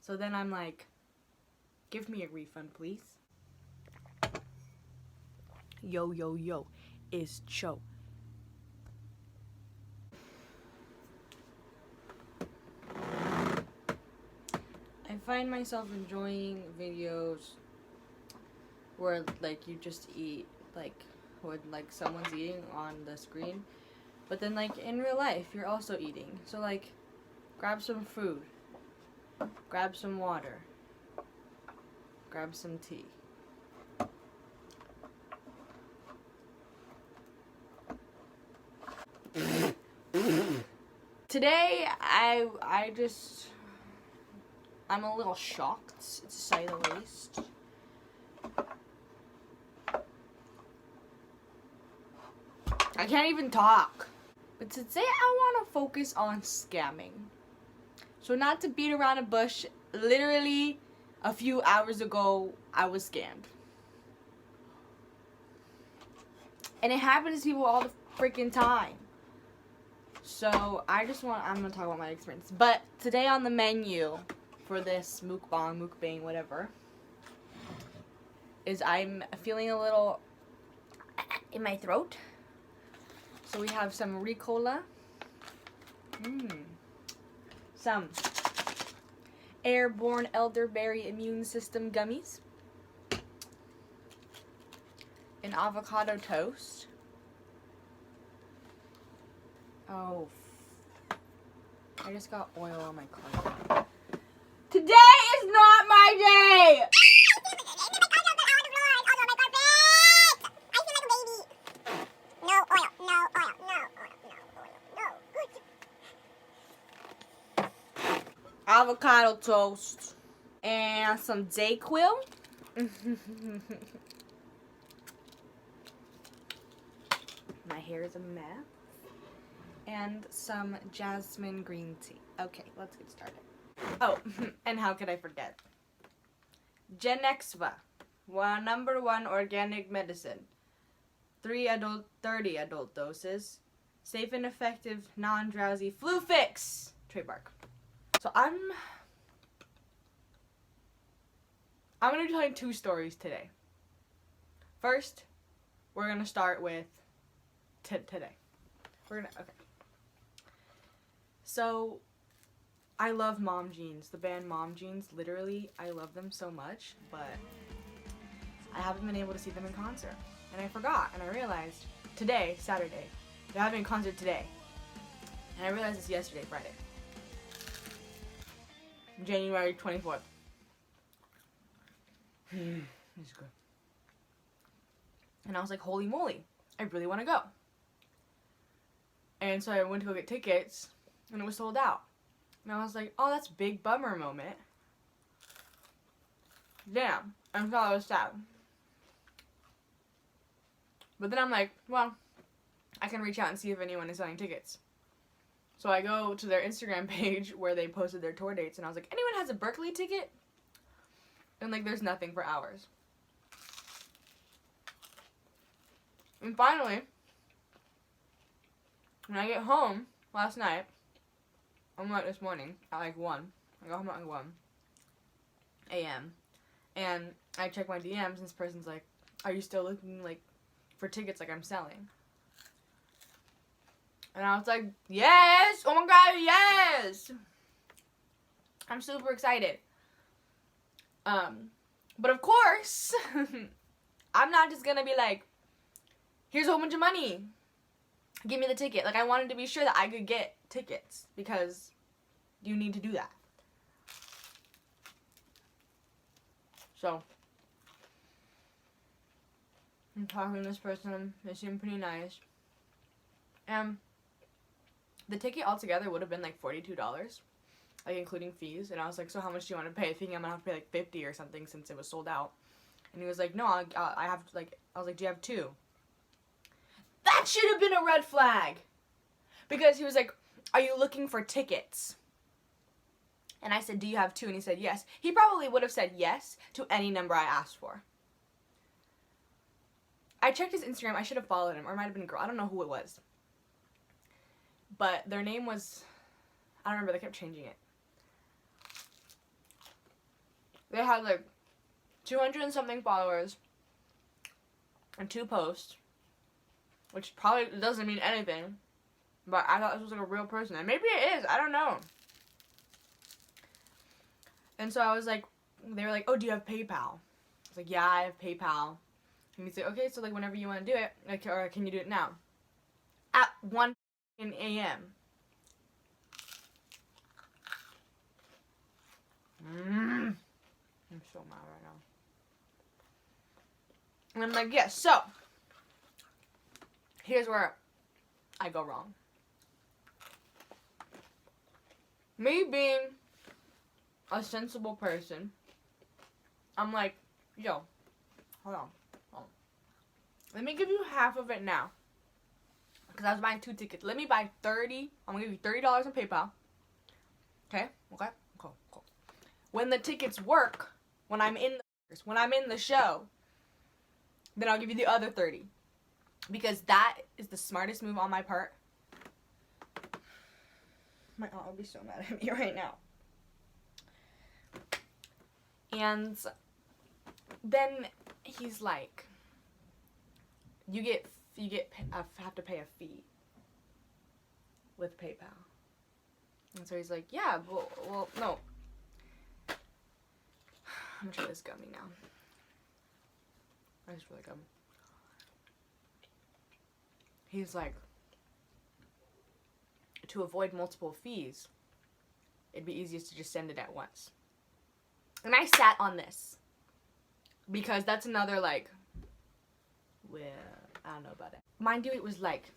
So then I'm like, give me a refund, please. Yo, yo, yo, is Cho. I find myself enjoying videos where like you just eat, like when like someone's eating on the screen, but then like in real life you're also eating. So like grab some food, grab some water, grab some tea. Today I'm a little shocked, to say the least. I can't even talk. But today I want to focus on scamming. So not to beat around a bush, literally a few hours ago I was scammed. And it happens to people all the freaking time. So I'm gonna talk about my experience. But today on the menu for this mukbang, whatever, is I'm feeling a little in my throat. So we have some Ricola, some Airborne Elderberry Immune System gummies, an avocado toast. Oh, I just got oil on my carpet. Today is not my day! Avocado toast and some Dayquil. My hair is a mess. And some jasmine green tea. Okay, let's get started. Oh, and how could I forget? Genexva, #1 organic medicine. 30 adult doses. Safe and effective, non-drowsy flu fix. Trademark. So I'm going to be telling 2 stories today. First, we're going to start with today. Okay. So, I love Mom Jeans, the band Mom Jeans. Literally, I love them so much, but I haven't been able to see them in concert. And I forgot, and I realized today, Saturday, they're having a concert today. And I realized it's yesterday, Friday. January 24th. It's good. And I was like, holy moly, I really want to go. And so I went to go get tickets, and it was sold out. And I was like, oh, that's a big bummer moment. Damn. I thought I was sad. But then I'm like, well, I can reach out and see if anyone is selling tickets. So I go to their Instagram page where they posted their tour dates, and I was like, anyone has a Berkeley ticket? And like, there's nothing for hours. And finally, when I get home last night, this morning at like 1. I got home at like 1 a.m. And I check my DMs, and this person's like, are you still looking like for tickets like I'm selling? And I was like, yes! Oh my god, yes! I'm super excited. But of course, I'm not just gonna be like, here's a whole bunch of money. Give me the ticket. Like, I wanted to be sure that I could get tickets because you need to do that. So, I'm talking to this person. They seem pretty nice. The ticket altogether would have been like $42, like including fees. And I was like, so how much do you want to pay? Thinking I'm gonna have to pay like 50 or something since it was sold out. And he was like, no, I have like. I was like, do you have 2? That should have been a red flag. Because he was like, are you looking for tickets? And I said, do you have 2? And he said, yes. He probably would have said yes to any number I asked for. I checked his Instagram. I should have followed him. Or it might have been a girl. I don't know who it was. But their name was, I don't remember. They kept changing it. They had like 200 and something followers and 2 posts, which probably doesn't mean anything, but I thought this was like a real person, and maybe it is, I don't know. And so I was like, they were like, oh, do you have PayPal? I was like, yeah, I have PayPal. And he's like, okay, so like whenever you want to do it, like, or can you do it now? At 1 a.m. I'm so mad right now. And I'm like, yes, so here's where I go wrong. Me being a sensible person, I'm like, yo, hold on. Let me give you half of it now. Because I was buying 2 tickets. Let me buy 30. I'm going to give you $30 on PayPal. Okay? Okay? Cool. When the tickets work, when I'm in the show, then I'll give you the other 30. Because that is the smartest move on my part. My aunt will be so mad at me right now. And then he's like, you have to pay a fee with PayPal. And so he's like, yeah, well, no. I'm gonna try this gummy now. That's really good. He's like, to avoid multiple fees, it'd be easiest to just send it at once. And I sat on this because that's another like, well, I don't know about it. Mind you, it was like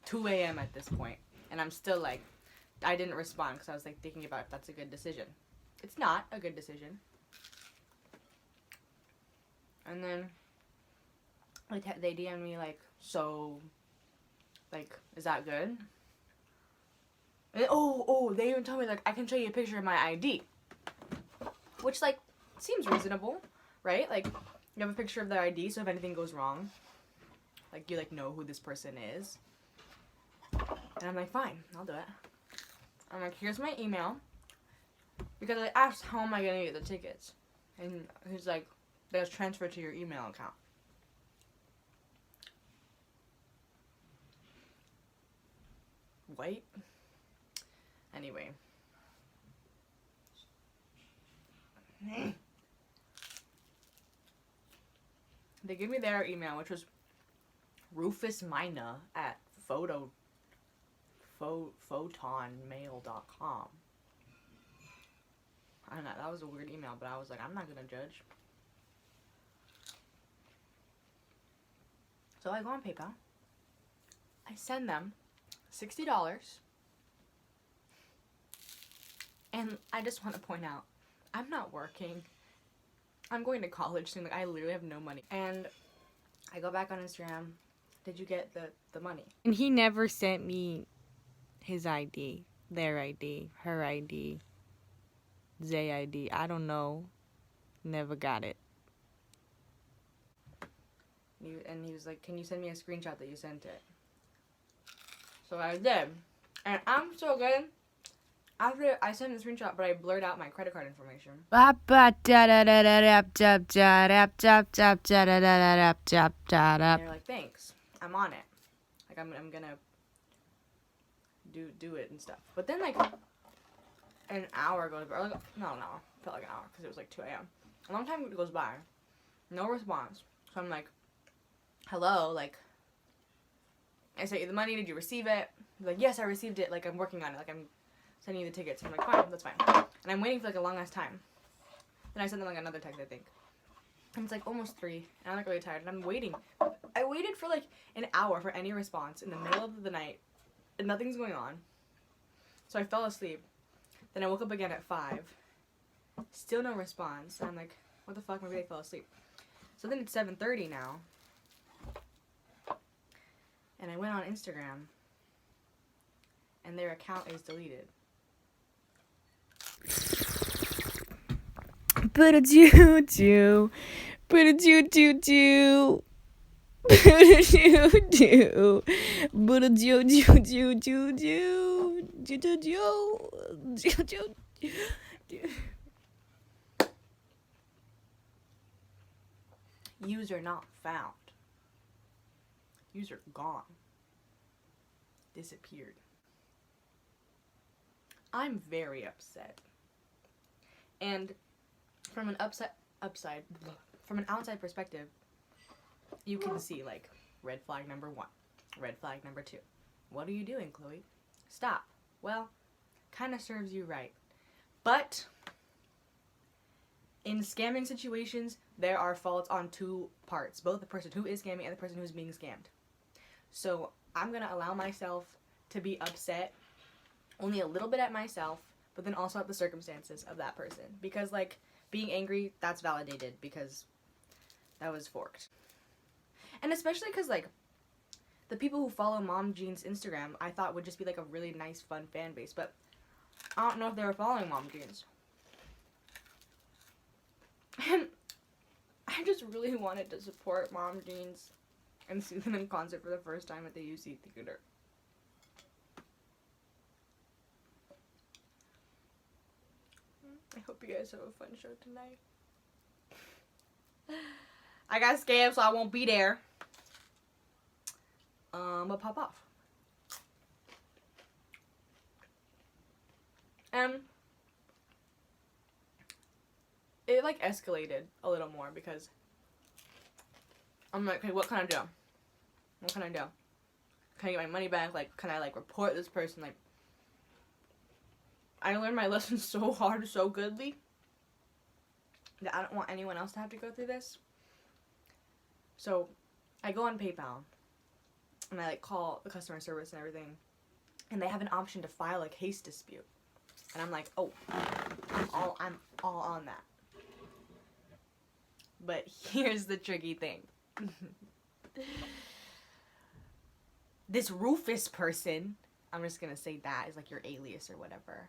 2 a.m. at this point, and I'm still like, I didn't respond because I was like thinking about if that's a good decision. It's not a good decision. And then like they DM'd me like, so, like, is that good? And they even told me like I can show you a picture of my ID, which like seems reasonable, right? Like you have a picture of their ID, so if anything goes wrong, like you like know who this person is. And I'm like, fine, I'll do it. I'm like, here's my email, because I asked how am I gonna get the tickets, and he's like, there's transfer to your email account. Wait. Anyway. They gave me their email, which was Rufus Mina at photonmail.com. I don't know, that was a weird email, but I was like, I'm not gonna judge. So I go on PayPal. I send them $60. And I just want to point out, I'm not working. I'm going to college soon. Like, I literally have no money. And I go back on Instagram. Did you get the money? And he never sent me his ID, their ID, her ID, Zay ID. I don't know. Never got it. And he was like, can you send me a screenshot that you sent it? So I did. And I'm so good. After I sent the screenshot, but I blurred out my credit card information. And they're like, thanks. I'm on it. Like, I'm gonna do it and stuff. But then, like, an hour goes by. Or like, no, it felt like an hour because it was like 2 a.m. A long time goes by. No response. So I'm like, hello, like, I sent you the money. Did you receive it? He's like, yes, I received it. Like, I'm working on it. Like, I'm sending you the tickets. I'm like, fine, that's fine. And I'm waiting for like a long ass time. Then I sent them like another text, I think. And it's like almost 3, and I'm like really tired, and I'm waiting. I waited for like an hour for any response in the middle of the night, and nothing's going on. So I fell asleep. Then I woke up again at 5. Still no response. And I'm like, what the fuck? Maybe I fell asleep. So then it's 7:30 now. And I went on Instagram, and their account is deleted. Ba-da-doo-doo. Ba-da-doo-doo-doo. Ba-da-doo-doo. Ba-da-doo-doo-doo-doo-doo. User not found. User gone. Disappeared. I'm very upset. And from an from an outside perspective, you can see like red flag number 1, red flag number 2. What are you doing, Chloe? Stop. Well, kind of serves you right. But in scamming situations, there are faults on 2 parts, both the person who is scamming and the person who's being scammed. So I'm gonna allow myself to be upset only a little bit at myself, but then also at the circumstances of that person. Because, like, being angry, that's validated because that was forked. And especially because, like, the people who follow Mom Jean's Instagram, I thought would just be, like, a really nice, fun fan base. But I don't know if they were following Mom Jean's. And I just really wanted to support Mom Jean's and see them in concert for the first time at the UC Theater. I hope you guys have a fun show tonight. I got scammed, so I won't be there. But pop off. And it like escalated a little more because I'm like, okay, what can I do? What can I do? Can I get my money back? Like, can I like report this person? Like, I learned my lesson so hard, so goodly, that I don't want anyone else to have to go through this. So I go on PayPal and I like call the customer service and everything, and they have an option to file a case dispute. And I'm like, oh, I'm all on that. But here's the tricky thing. This Rufus person, I'm just gonna say that is like your alias or whatever.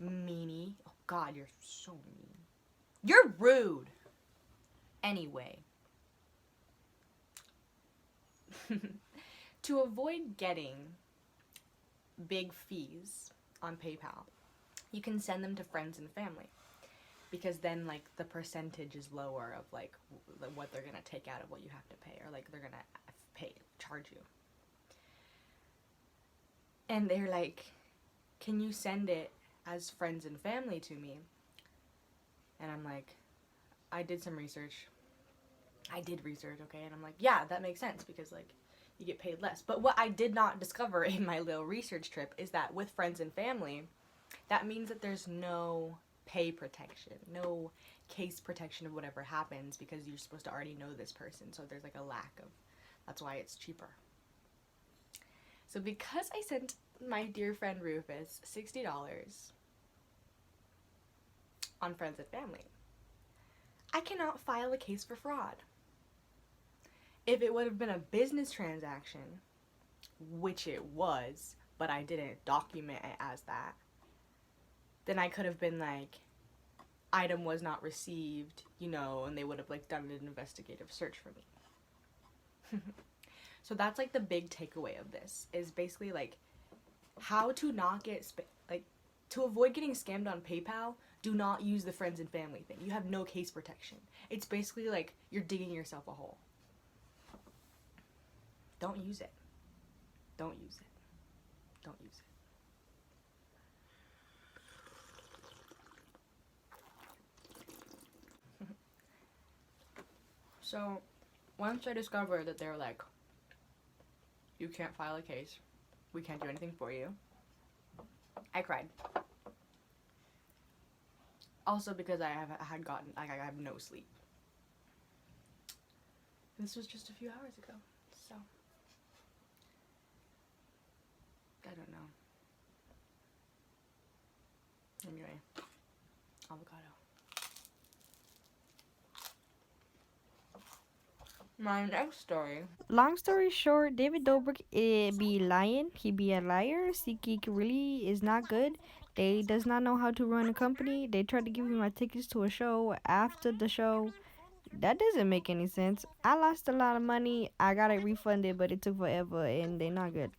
Meanie. Oh God, you're so mean. You're rude. Anyway. To avoid getting big fees on PayPal, you can send them to friends and family. Because then, like, the percentage is lower of, like, what they're gonna take out of what you have to pay. Or, like, they're gonna charge you. And they're like, can you send it as friends and family to me? And I'm like, I did some research. I did research, okay? And I'm like, yeah, that makes sense because, like, you get paid less. But what I did not discover in my little research trip is that with friends and family, that means that there's no pay protection, no case protection of whatever happens because you're supposed to already know this person. So there's, like, a lack of, that's why it's cheaper. So because I sent my dear friend Rufus $60 on friends and family, I cannot file a case for fraud. If it would have been a business transaction, which it was, but I didn't document it as that, then I could have been like, item was not received, you know, and they would have like done an investigative search for me. So that's like the big takeaway of this is basically like how to not get to avoid getting scammed on PayPal. Do not use the friends and family thing. You have no case protection. It's basically like you're digging yourself a hole. Don't use it. Don't use it. Don't use it. So, once I discovered that they're like, you can't file a case, we can't do anything for you, I cried. Also because I have no sleep. This was just a few hours ago, so I don't know. Anyway, avocado. My next story. Long story short, David Dobrik be lying. He be a liar. SeatGeek really is not good. They does not know how to run a company. They tried to give me my tickets to a show after the show. That doesn't make any sense. I lost a lot of money. I got it refunded, but it took forever, and they're not good.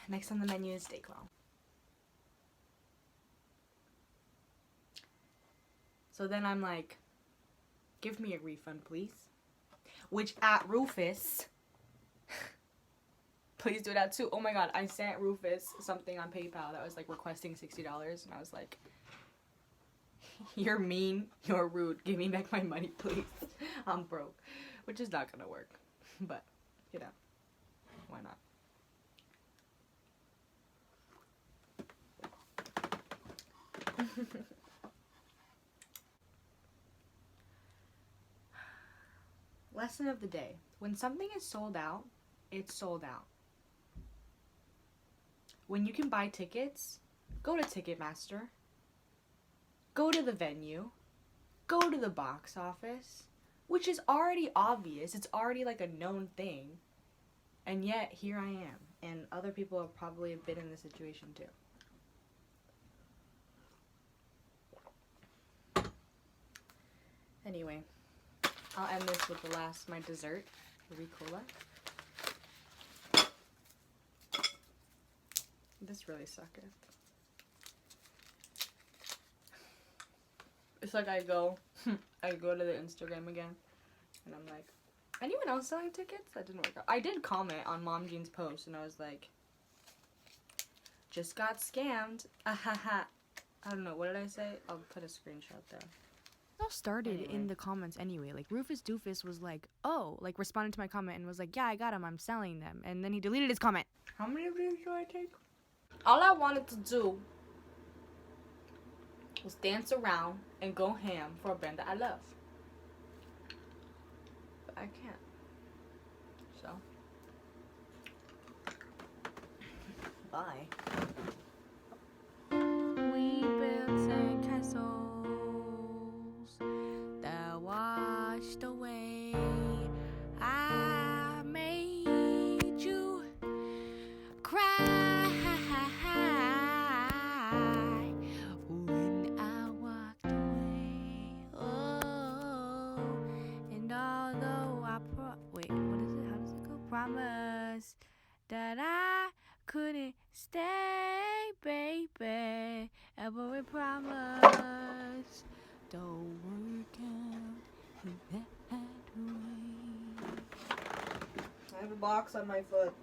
Next on the menu is Steakwell. So then I'm like, give me a refund, please. Which at Rufus, please do that too. Oh my god, I sent Rufus something on PayPal that was like requesting $60, and I was like, you're mean, you're rude, give me back my money, please. I'm broke, which is not gonna work, but you know, why not? Lesson of the day. When something is sold out, it's sold out. When you can buy tickets, go to Ticketmaster. Go to the venue. Go to the box office. Which is already obvious. It's already like a known thing. And yet, here I am. And other people have probably been in this situation too. Anyway, I'll end this with my dessert, Ricola. This really sucked. It's like I go to the Instagram again, and I'm like, anyone else selling tickets? That didn't work out. I did comment on Mom Jean's post, and I was like, just got scammed. I don't know, what did I say? I'll put a screenshot there. All started in the comments anyway. Like Rufus Doofus was like, oh, like responded to my comment and was like, yeah, I got them, I'm selling them. And then he deleted his comment. How many of these do I take? All I wanted to do was dance around and go ham for a band that I love. But I can't. So, bye. We built sandcastles that washed away. I made you cry when I walked away. Oh, and although I wait, what is it? How does it go? Promise that I couldn't stay, baby. Every promise don't work out in that way. I have a box on my foot.